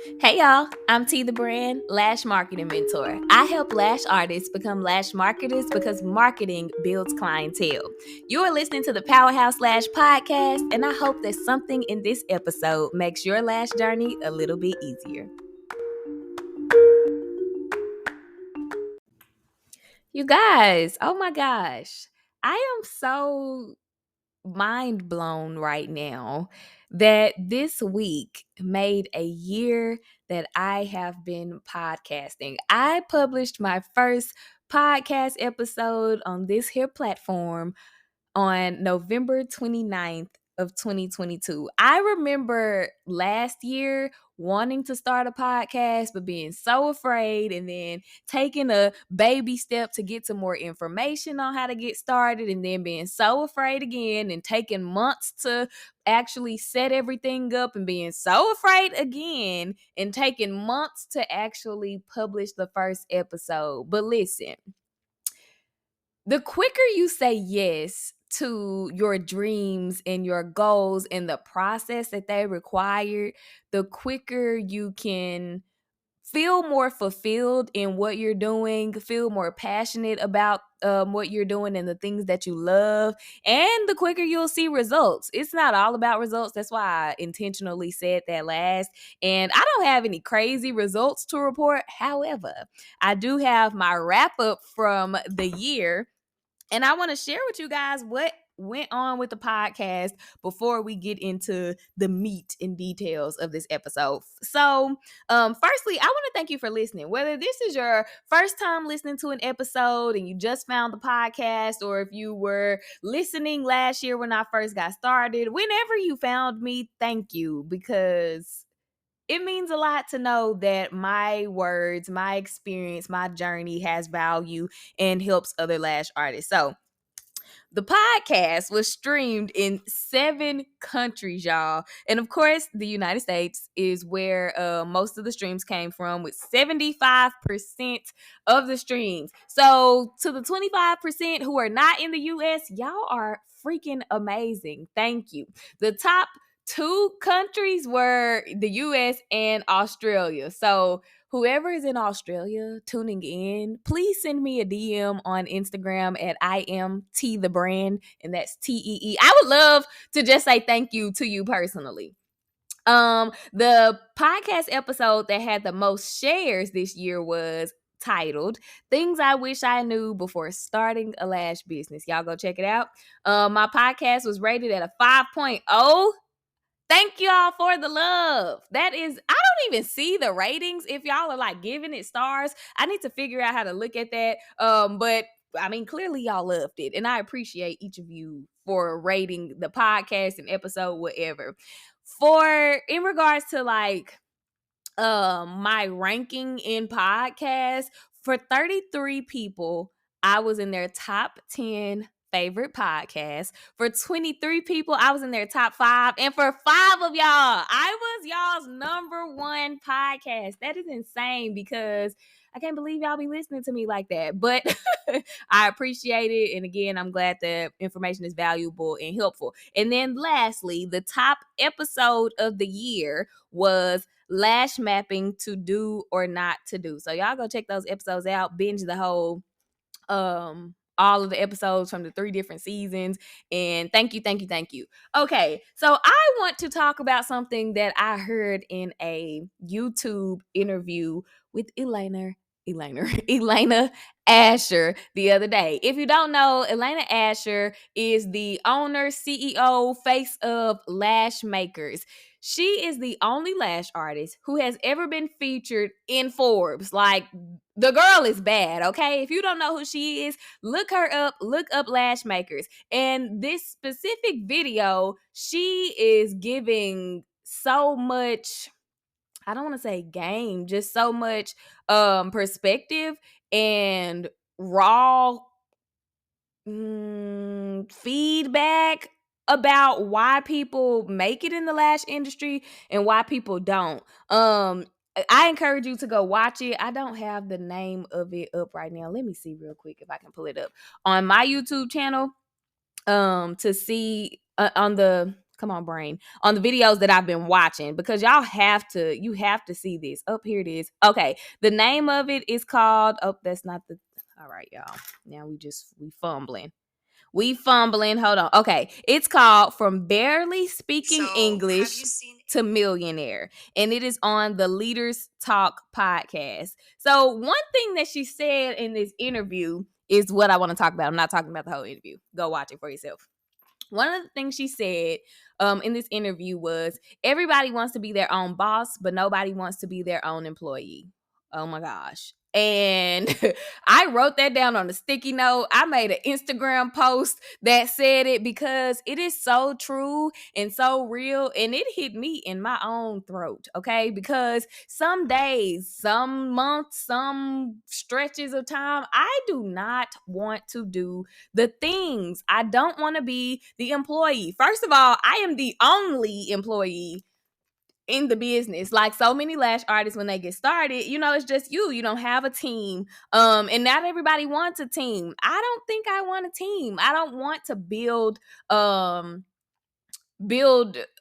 Hey y'all, I'm T the Brand, Lash Marketing Mentor. I help lash artists become lash marketers because marketing builds clientele. You are listening to the Powerhouse Lash Podcast, and I hope that something in this episode makes your lash journey a little bit easier. You guys, oh my gosh, I am so mind blown right now that this week made a year that I have been podcasting. I published my first podcast episode on this here platform on November 29th of 2022. I remember last year wanting to start a podcast but being so afraid, and then taking a baby step to get some more information on how to get started, and then being so afraid again and taking months to actually set everything up, and being so afraid again and taking months to actually publish the first episode. But listen, the quicker you say yes to your dreams and your goals and the process that they require, the quicker you can feel more fulfilled in what you're doing, feel more passionate about what you're doing and the things that you love, and the quicker you'll see results. It's not all about results. That's why I intentionally said that last. And I don't have any crazy results to report. However, I do have my wrap up from the year, and I want to share with you guys what went on with the podcast before we get into the meat and details of this episode. So, firstly, I want to thank you for listening. Whether this is your first time listening to an episode and you just found the podcast, or if you were listening last year when I first got started, whenever you found me, thank you, because it means a lot to know that my words, my experience, my journey has value and helps other lash artists. So, the podcast was streamed in 7 countries, y'all. And of course, the United States is where most of the streams came from, with 75% of the streams. So, to the 25% who are not in the US, y'all are freaking amazing. Thank you. The top two countries were the US and Australia. So, whoever is in Australia tuning in, please send me a DM on Instagram at I am T the Brand, and that's TEE. I would love to just say thank you to you personally. The podcast episode that had the most shares this year was titled Things I Wish I Knew Before Starting a Lash Business. Y'all go check it out. My podcast was rated at a 5.0. Thank y'all for the love. That is, I don't even see the ratings if y'all are like giving it stars. I need to figure out how to look at that. But I mean, clearly y'all loved it, and I appreciate each of you for rating the podcast and episode, whatever. For in regards to like my ranking in podcasts, for 33 people, I was in their top 10 favorite podcasts. For 23 people, I was in their top 5. And for 5 of y'all, I was y'all's number 1 podcast. That is insane, because I can't believe y'all be listening to me like that. But I appreciate it. And again, I'm glad the information is valuable and helpful. And then lastly, the top episode of the year was lash mapping, to do or not to do. So y'all go check those episodes out, binge the whole all of the episodes from the 3 different seasons. And thank you. Okay, so I want to talk about something that I heard in a YouTube interview with Elena Asher the other day. If you don't know, Elena Asher is the owner, CEO, face of Lash Makers. She is the only lash artist who has ever been featured in Forbes. Like, the girl is bad, okay? If you don't know who she is, look her up, look up Lash Makers. And this specific video, she is giving so much, I don't want to say game, just so much perspective and raw feedback about why people make it in the lash industry and why people don't. I encourage you to go watch it. I don't have the name of it up right now. Let me see real quick if I can pull it up on my YouTube channel to see on the come on, brain, on the videos that I've been watching, because you have to see this. Up here it is. Okay. The name of it is called, oh, that's not the, all right, y'all. Now we fumbling. We fumbling. Hold on. Okay. It's called From Barely Speaking English to Millionaire. And it is on the Leaders Talk podcast. So, one thing that she said in this interview is what I want to talk about. I'm not talking about the whole interview. Go watch it for yourself. One of the things she said in this interview was everybody wants to be their own boss, but nobody wants to be their own employee. Oh my gosh. And I wrote that down on a sticky note. I made an Instagram post that said it because it is so true and so real. And it hit me in my own throat. Okay. Because some days, some months, some stretches of time, I do not want to do the things. I don't want to be the employee. First of all, I am the only employee in the business. Like so many lash artists, when they get started, it's just you don't have a team, and not everybody wants a team. I don't think I want a team. I don't want to build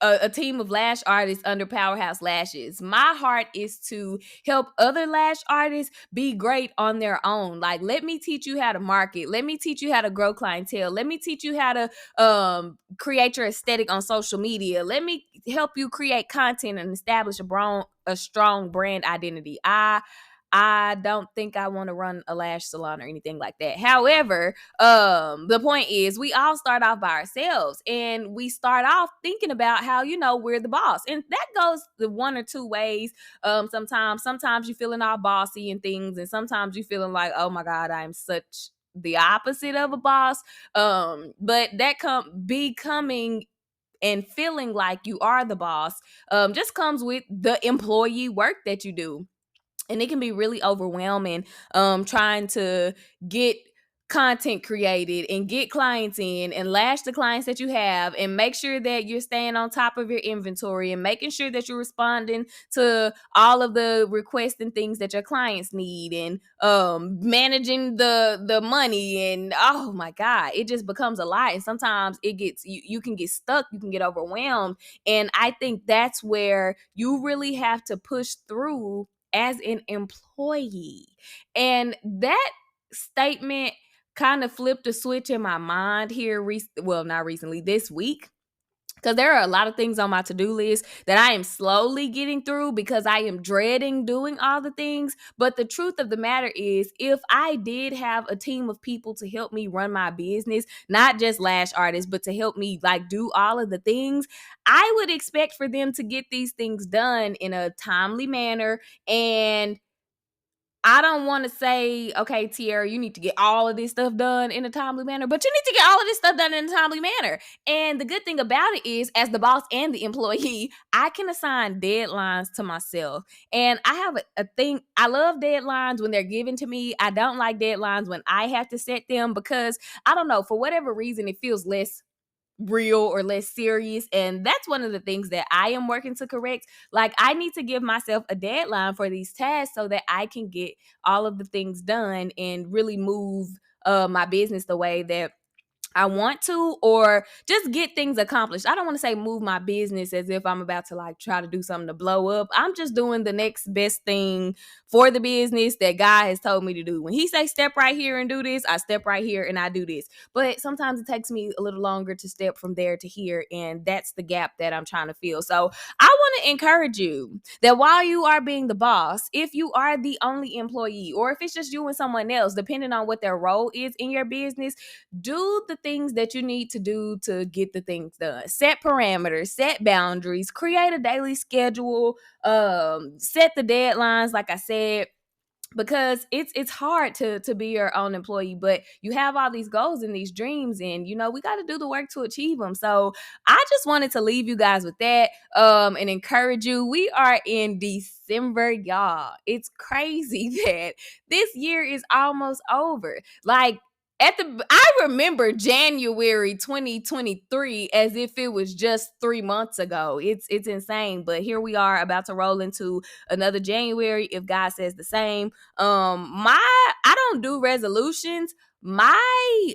a team of lash artists under Powerhouse Lashes. My heart is to help other lash artists be great on their own. Like, let me teach you how to market. Let me teach you how to grow clientele. Let me teach you how to create your aesthetic on social media. Let me help you create content and establish a strong brand identity. I don't think I want to run a lash salon or anything like that. However, the point is we all start off by ourselves, and we start off thinking about how, we're the boss. And that goes the one or two ways. Sometimes you're feeling all bossy and things, and sometimes you're feeling like, oh my God, I'm such the opposite of a boss. But that becoming and feeling like you are the boss just comes with the employee work that you do. And it can be really overwhelming trying to get content created and get clients in and lash the clients that you have and make sure that you're staying on top of your inventory and making sure that you're responding to all of the requests and things that your clients need, and managing the money. And oh my God, it just becomes a lot. And sometimes you can get stuck, you can get overwhelmed. And I think that's where you really have to push through as an employee. And that statement kind of flipped a switch in my mind here, not recently, this week. Because there are a lot of things on my to-do list that I am slowly getting through because I am dreading doing all the things. But the truth of the matter is, if I did have a team of people to help me run my business, not just lash artists, but to help me like do all of the things, I would expect for them to get these things done in a timely manner. And I don't want to say, okay, Tiara, you need to get all of this stuff done in a timely manner, but you need to get all of this stuff done in a timely manner. And the good thing about it is, as the boss and the employee, I can assign deadlines to myself. And I have a thing. I love deadlines when they're given to me. I don't like deadlines when I have to set them because, I don't know, for whatever reason, it feels less real or less serious. And that's one of the things that I am working to correct. Like, I need to give myself a deadline for these tasks so that I can get all of the things done and really move my business the way that I want to, or just get things accomplished. I don't want to say move my business as if I'm about to like try to do something to blow up. I'm just doing the next best thing for the business that God has told me to do. When he say step right here and do this, I step right here and I do this. But sometimes it takes me a little longer to step from there to here, and that's the gap that I'm trying to fill. So I want to encourage you that while you are being the boss, if you are the only employee, or if it's just you and someone else, depending on what their role is in your business, do the things that you need to do to get the things done. Set parameters, set boundaries, create a daily schedule, set the deadlines, like I said, because it's hard to be your own employee, but you have all these goals and these dreams, and we got to do the work to achieve them. So I just wanted to leave you guys with that and encourage you. We are in December, y'all. It's crazy that this year is almost over. Like, I remember January 2023 as if it was just 3 months ago. It's insane, but here we are about to roll into another January if God says the same. I don't do resolutions. My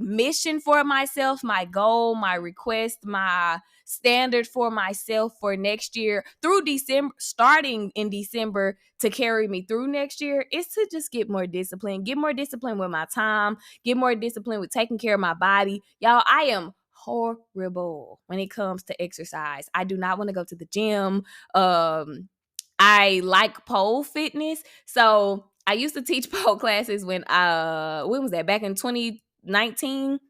mission for myself, my goal, my request, my standard for myself for next year through December, starting in December to carry me through next year, is to just get more discipline with my time, get more discipline with taking care of my body. Y'all, I am horrible when it comes to exercise. I do not want to go to the gym. I like pole fitness. So I used to teach pole classes when was that? Back in 2019.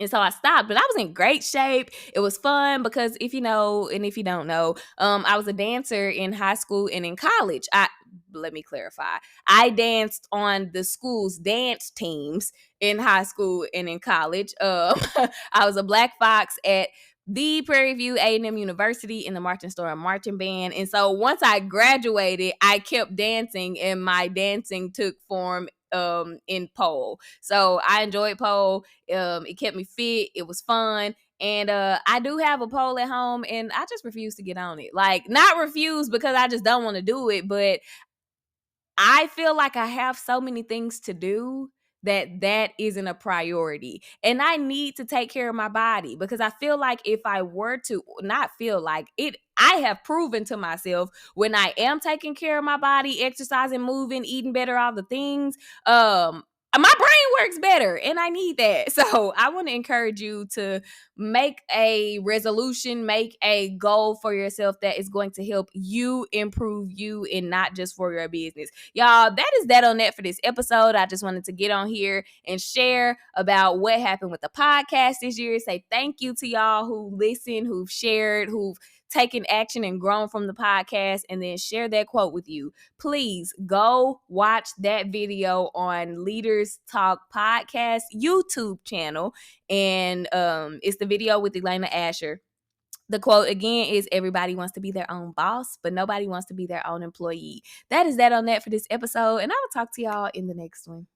And so I stopped, but I was in great shape. It was fun because if you know, and if you don't know, I was a dancer in high school and in college. Let me clarify. I danced on the school's dance teams in high school and in college. I was a black fox at the Prairie View A&M University in the Marching Storm Marching Band. And so once I graduated, I kept dancing, and my dancing took form in pole. So I enjoyed pole. It kept me fit. It was fun. And I do have a pole at home, and I just refuse to get on it. Like, not refuse because I just don't want to do it, but I feel like I have so many things to do that isn't a priority. And I need to take care of my body because I feel like if I were to not feel like it, I have proven to myself when I am taking care of my body, exercising, moving, eating better, all the things, my brain works better and I need that. So I want to encourage you to make a resolution, make a goal for yourself that is going to help you improve you and not just for your business. Y'all, that is that on that for this episode. I just wanted to get on here and share about what happened with the podcast this year. Say thank you to y'all who listen, who've shared, who've taken action and grown from the podcast, and then share that quote with you. Please go watch that video on Leaders Talk Podcast YouTube channel. And it's the video with Elena Asher. The quote again is, everybody wants to be their own boss, but nobody wants to be their own employee. That is that on that for this episode. And I will talk to y'all in the next one.